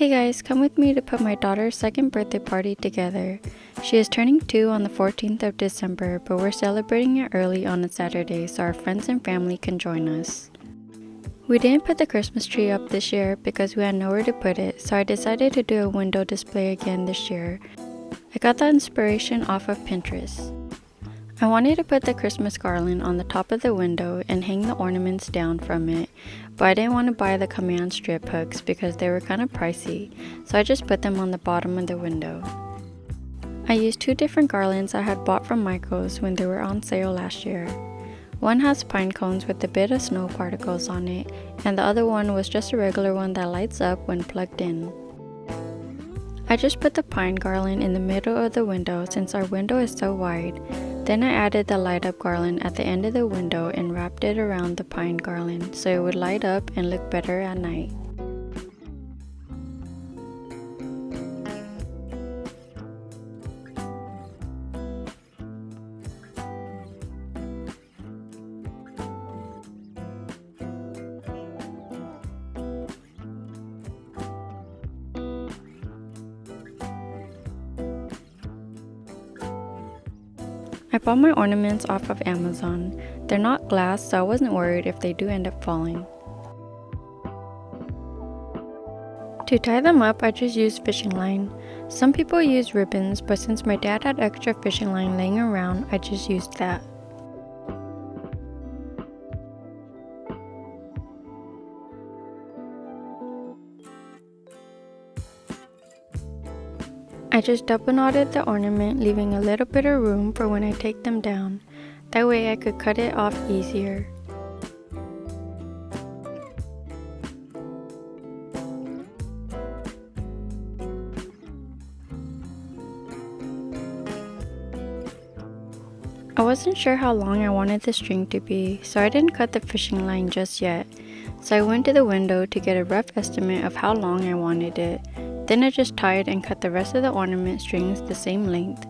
Hey guys, come with me to put my daughter's second birthday party together. She is turning 2 on the 14th of December, but we're celebrating it early on a Saturday so our friends and family can join us. We didn't put the Christmas tree up this year because we had nowhere to put it, so I decided to do a window display again this year. I got that inspiration off of Pinterest. I wanted to put the Christmas garland on the top of the window and hang the ornaments down from it, but I didn't want to buy the command strip hooks because they were kind of pricey, so I just put them on the bottom of the window. I used 2 different garlands I had bought from Michael's when they were on sale last year. One has pine cones with a bit of snow particles on it, and the other one was just a regular one that lights up when plugged in. I just put the pine garland in the middle of the window since our window is so wide. Then I added the light up garland at the end of the window and wrapped it around the pine garland so it would light up and look better at night. I bought my ornaments off of Amazon. They're not glass, so I wasn't worried if they do end up falling. To tie them up, I just used fishing line. Some people use ribbons, but since my dad had extra fishing line laying around, I just used that. I just double knotted the ornament, leaving a little bit of room for when I take them down. That way I could cut it off easier. I wasn't sure how long I wanted the string to be, so I didn't cut the fishing line just yet. So I went to the window to get a rough estimate of how long I wanted it. Then I just tied and cut the rest of the ornament strings the same length.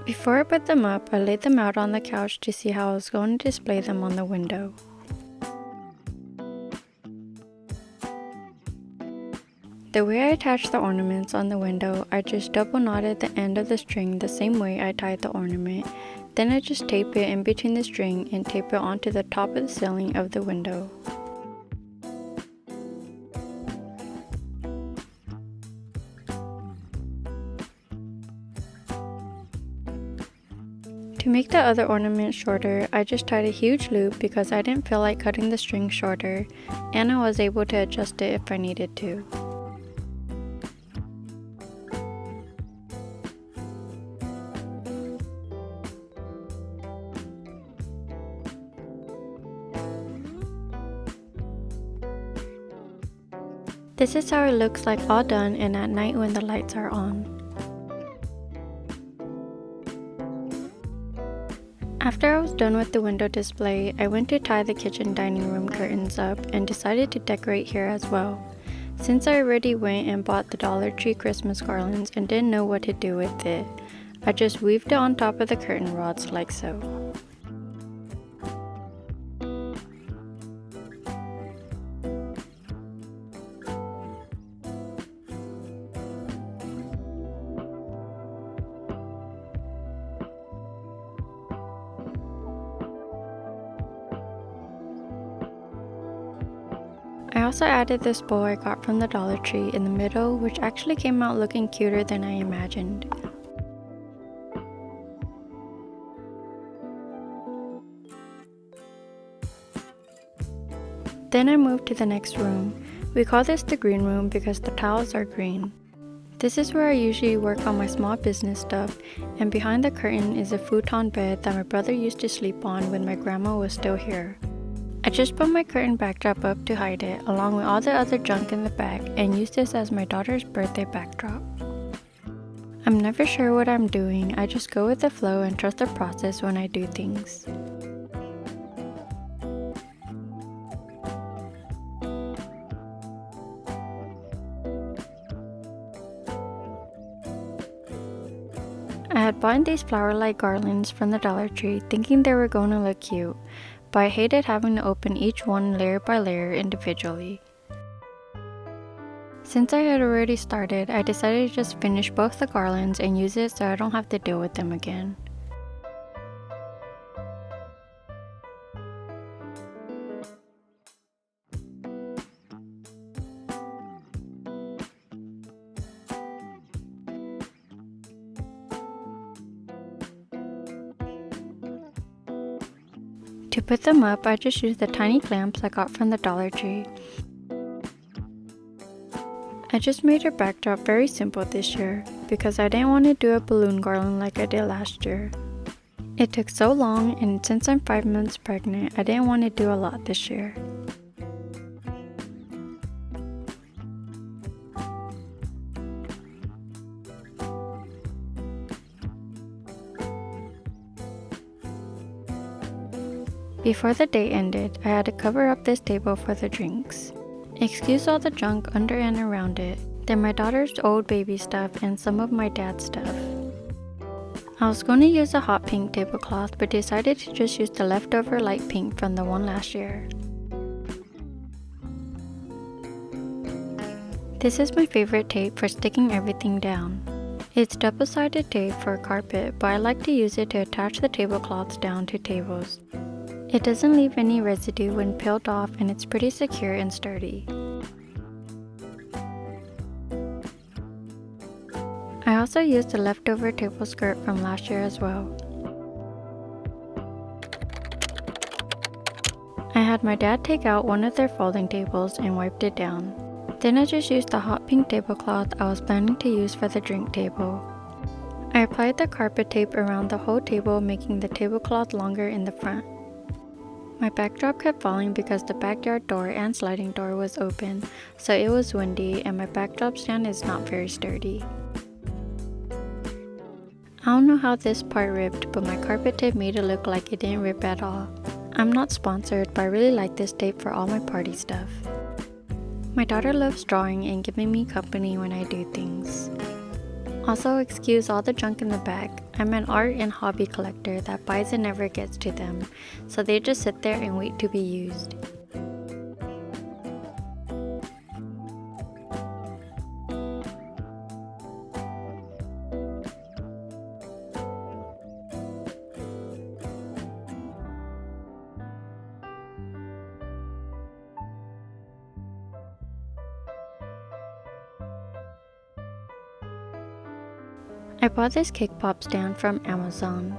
Before I put them up, I laid them out on the couch to see how I was going to display them on the window. The way I attached the ornaments on the window, I just double knotted the end of the string the same way I tied the ornament. Then I just tape it in between the string and tape it onto the top of the ceiling of the window. To make the other ornament shorter, I just tied a huge loop because I didn't feel like cutting the string shorter, and I was able to adjust it if I needed to. This is how it looks like all done and at night when the lights are on. After I was done with the window display, I went to tie the kitchen dining room curtains up and decided to decorate here as well. Since I already went and bought the Dollar Tree Christmas garlands and didn't know what to do with it, I just weaved it on top of the curtain rods like so. I also added this bow I got from the Dollar Tree in the middle, which actually came out looking cuter than I imagined. Then I moved to the next room. We call this the green room because the tiles are green. This is where I usually work on my small business stuff, and behind the curtain is a futon bed that my brother used to sleep on when my grandma was still here. I just put my curtain backdrop up to hide it, along with all the other junk in the back, and used this as my daughter's birthday backdrop. I'm never sure what I'm doing, I just go with the flow and trust the process when I do things. I had bought these flower-like garlands from the Dollar Tree thinking they were going to look cute, but I hated having to open each one layer by layer individually. Since I had already started, I decided to just finish both the garlands and use it so I don't have to deal with them again. To put them up, I just used the tiny clamps I got from the Dollar Tree. I just made her backdrop very simple this year because I didn't want to do a balloon garland like I did last year. It took so long, and since I'm 5 months pregnant, I didn't want to do a lot this year. Before the day ended, I had to cover up this table for the drinks. Excuse all the junk under and around it. They're my daughter's old baby stuff and some of my dad's stuff. I was going to use a hot pink tablecloth but decided to just use the leftover light pink from the one last year. This is my favorite tape for sticking everything down. It's double-sided tape for a carpet, but I like to use it to attach the tablecloths down to tables. It doesn't leave any residue when peeled off and it's pretty secure and sturdy. I also used the leftover table skirt from last year as well. I had my dad take out one of their folding tables and wiped it down. Then I just used the hot pink tablecloth I was planning to use for the drink table. I applied the carpet tape around the whole table, making the tablecloth longer in the front. My backdrop kept falling because the backyard door and sliding door was open, so it was windy and my backdrop stand is not very sturdy. I don't know how this part ripped, but my carpet tape made it look like it didn't rip at all. I'm not sponsored, but I really like this tape for all my party stuff. My daughter loves drawing and giving me company when I do things. Also, excuse all the junk in the back. I'm an art and hobby collector that buys and never gets to them, so they just sit there and wait to be used. I bought this cake pop stand from Amazon.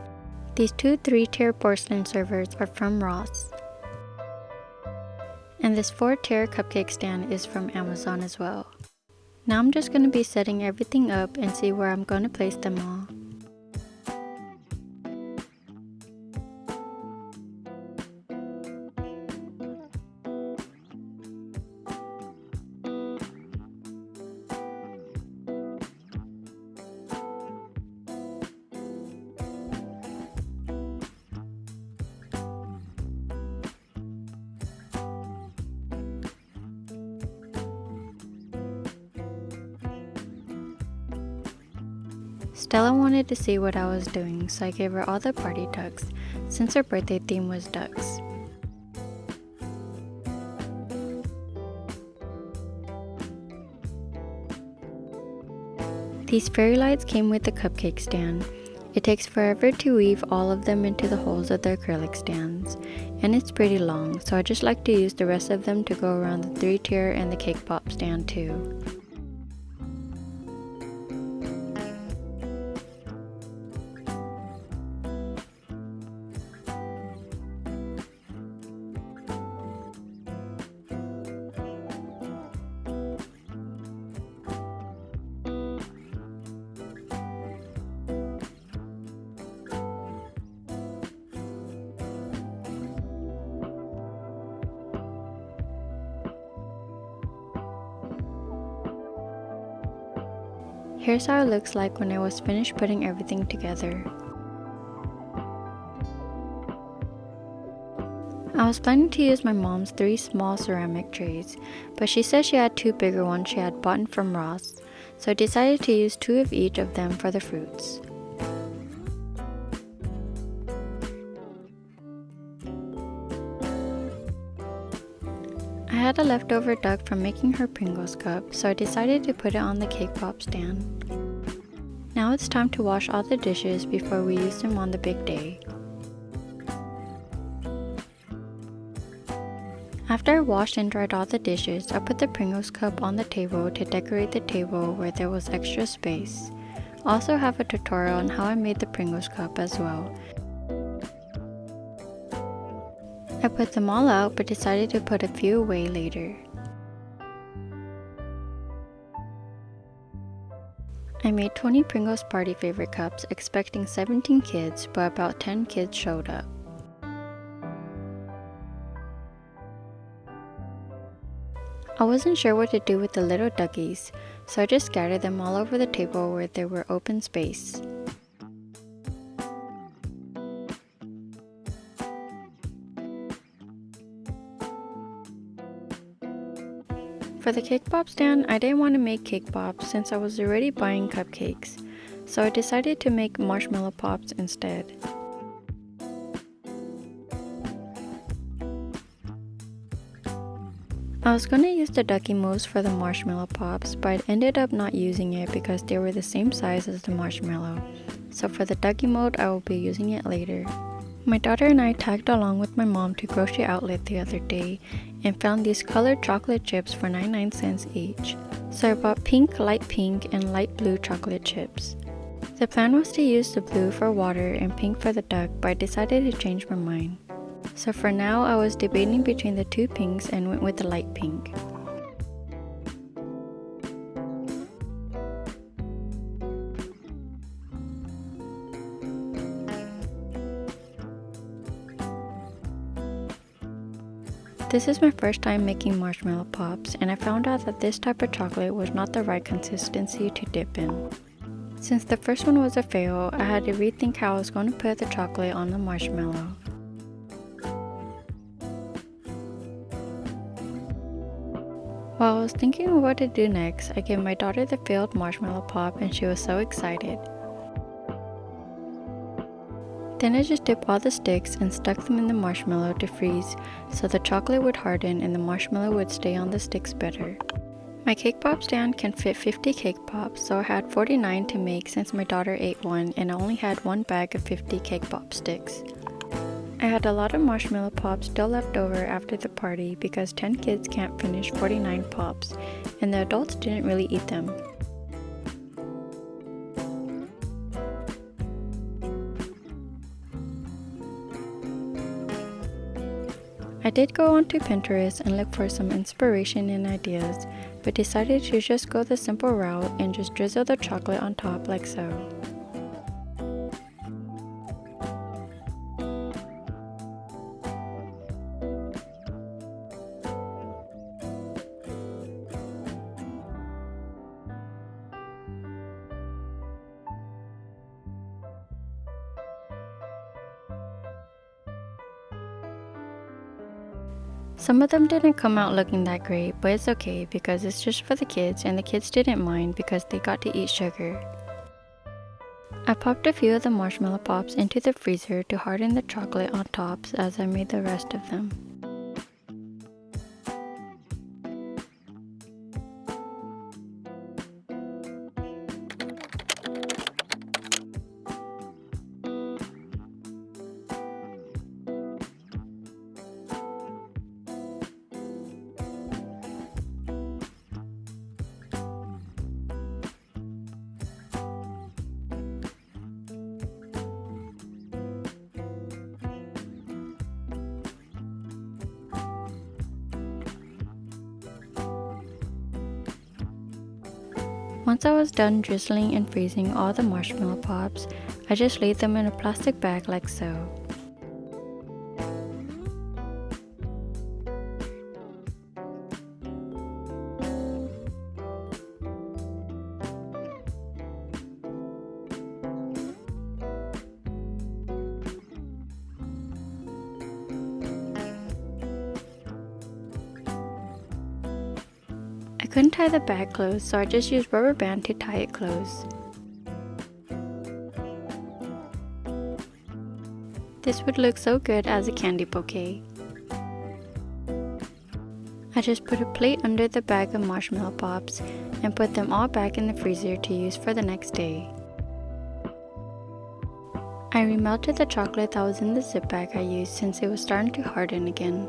These two 3-tier porcelain servers are from Ross. And this 4-tier cupcake stand is from Amazon as well. Now I'm just going to be setting everything up and see where I'm going to place them all. Stella wanted to see what I was doing, so I gave her all the party ducks, since her birthday theme was ducks. These fairy lights came with the cupcake stand. It takes forever to weave all of them into the holes of the acrylic stands, and it's pretty long, so I just like to use the rest of them to go around the 3-tier and the cake pop stand too. Here's how it looks like when I was finished putting everything together. I was planning to use my mom's 3 small ceramic trays, but she said she had 2 bigger ones she had bought from Ross, so I decided to use 2 of each of them for the fruits. I had a leftover duck from making her Pringles cup, so I decided to put it on the cake pop stand. Now it's time to wash all the dishes before we use them on the big day. After I washed and dried all the dishes, I put the Pringles cup on the table to decorate the table where there was extra space. I also have a tutorial on how I made the Pringles cup as well. I put them all out but decided to put a few away later. I made 20 Pringles party favorite cups expecting 17 kids, but about 10 kids showed up. I wasn't sure what to do with the little duckies, so I just scattered them all over the table where there were open space. For the cake pop stand, I didn't want to make cake pops since I was already buying cupcakes, so I decided to make marshmallow pops instead. I was going to use the ducky moves for the marshmallow pops, but I ended up not using it because they were the same size as the marshmallow. So for the ducky mode, I will be using it later. My daughter and I tagged along with my mom to Grocery Outlet the other day and found these colored chocolate chips for 99 cents each. So I bought pink, light pink, and light blue chocolate chips. The plan was to use the blue for water and pink for the duck, but I decided to change my mind. So for now, I was debating between the 2 pinks and went with the light pink. This is my first time making marshmallow pops, and I found out that this type of chocolate was not the right consistency to dip in. Since the first one was a fail, I had to rethink how I was going to put the chocolate on the marshmallow. While I was thinking of what to do next, I gave my daughter the failed marshmallow pop and she was so excited. Then I just dipped all the sticks and stuck them in the marshmallow to freeze so the chocolate would harden and the marshmallow would stay on the sticks better. My cake pop stand can fit 50 cake pops, so I had 49 to make since my daughter ate one and I only had one bag of 50 cake pop sticks. I had a lot of marshmallow pops still left over after the party because 10 kids can't finish 49 pops, and the adults didn't really eat them. I did go onto Pinterest and look for some inspiration and ideas, but decided to just go the simple route and just drizzle the chocolate on top like so. Some of them didn't come out looking that great, but it's okay because it's just for the kids and the kids didn't mind because they got to eat sugar. I popped a few of the marshmallow pops into the freezer to harden the chocolate on tops as I made the rest of them. Once I was done drizzling and freezing all the marshmallow pops, I just laid them in a plastic bag like so. couldn't tie the bag closed, so I just used rubber band to tie it closed. This would look so good as a candy bouquet. I just put a plate under the bag of marshmallow pops and put them all back in the freezer to use for the next day. I remelted the chocolate that was in the zip bag I used since it was starting to harden again.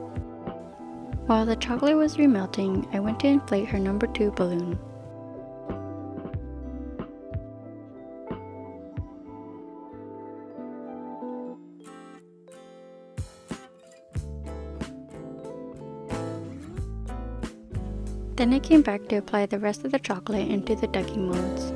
While the chocolate was remelting, I went to inflate her number 2 balloon. Then I came back to apply the rest of the chocolate into the ducky molds.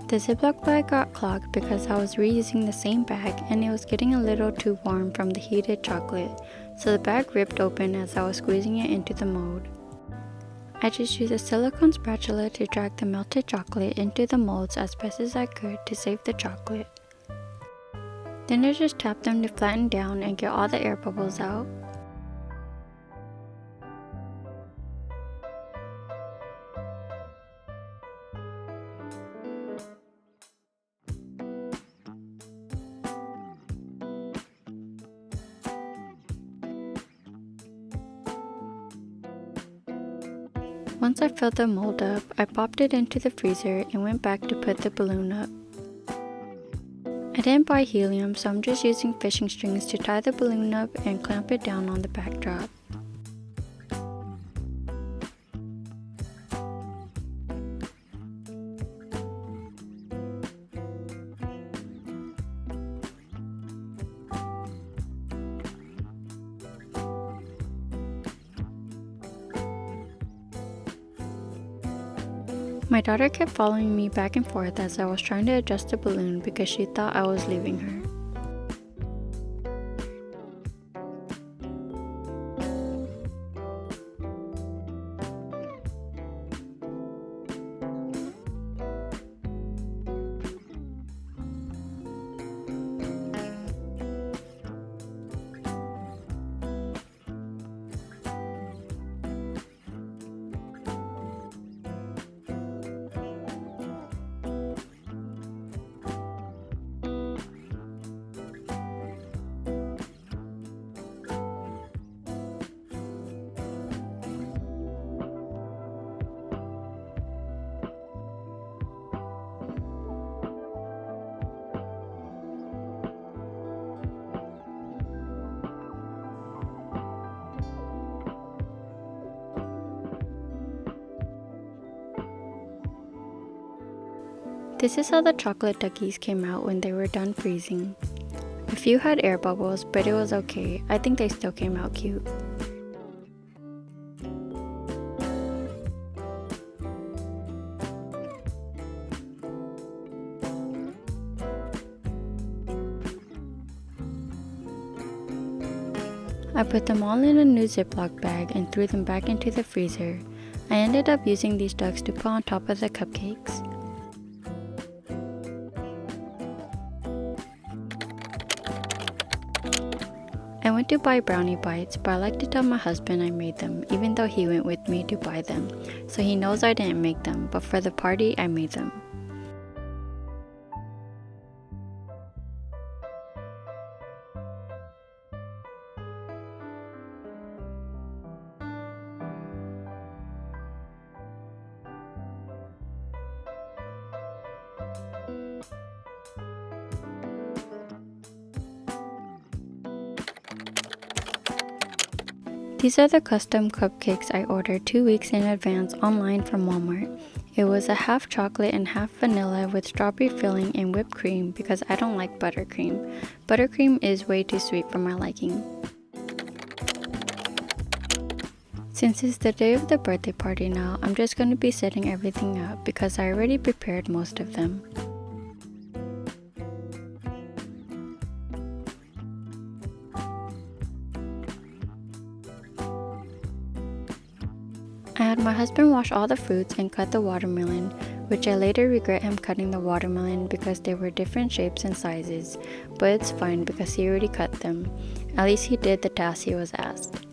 The Ziploc bag got clogged because I was reusing the same bag and it was getting a little too warm from the heated chocolate, so the bag ripped open as I was squeezing it into the mold. I just used a silicone spatula to drag the melted chocolate into the molds as best as I could to save the chocolate. Then I just tapped them to flatten down and get all the air bubbles out. Once I filled the mold up, I popped it into the freezer and went back to put the balloon up. I didn't buy helium, so I'm just using fishing strings to tie the balloon up and clamp it down on the backdrop. My daughter kept following me back and forth as I was trying to adjust the balloon because she thought I was leaving her. This is how the chocolate duckies came out when they were done freezing. A few had air bubbles, but it was okay. I think they still came out cute. I put them all in a new Ziploc bag and threw them back into the freezer. I ended up using these ducks to put on top of the cupcakes. I went to buy brownie bites, but I like to tell my husband I made them, even though he went with me to buy them, so he knows I didn't make them, but for the party I made them. These are the custom cupcakes I ordered 2 weeks in advance online from Walmart. It was a half chocolate and half vanilla with strawberry filling and whipped cream because I don't like buttercream. Buttercream is way too sweet for my liking. Since it's the day of the birthday party now, I'm just going to be setting everything up because I already prepared most of them. I had my husband wash all the fruits and cut the watermelon, which I later regret him cutting the watermelon because they were different shapes and sizes, but it's fine because he already cut them. At least he did the task he was asked.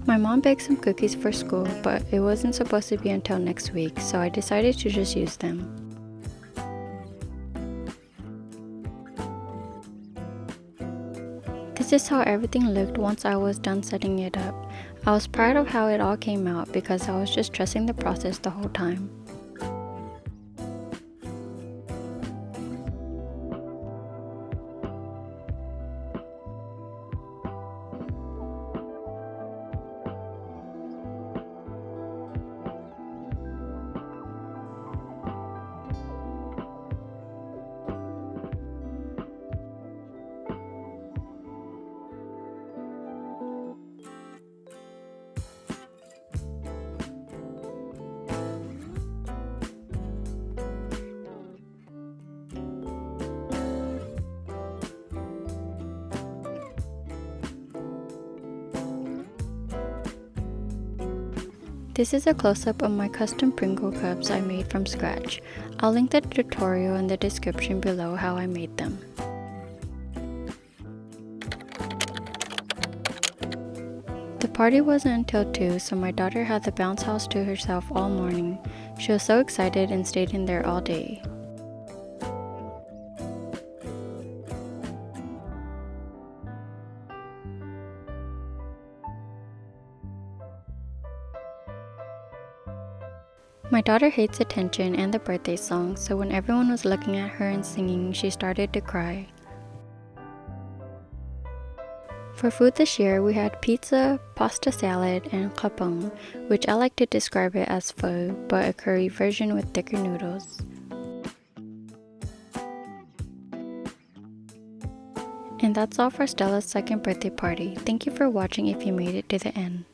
My mom baked some cookies for school, but it wasn't supposed to be until next week, so I decided to just use them. This is how everything looked once I was done setting it up. I was proud of how it all came out because I was just trusting the process the whole time. This is a close-up of my custom Pringle cups I made from scratch. I'll link the tutorial in the description below how I made them. The party wasn't until 2, so my daughter had the bounce house to herself all morning. She was so excited and stayed in there all day. My daughter hates attention and the birthday song, so when everyone was looking at her and singing, she started to cry. For food this year, we had pizza, pasta salad, and kapong, which I like to describe it as pho, but a curry version with thicker noodles. And that's all for Stella's second birthday party. Thank you for watching if you made it to the end.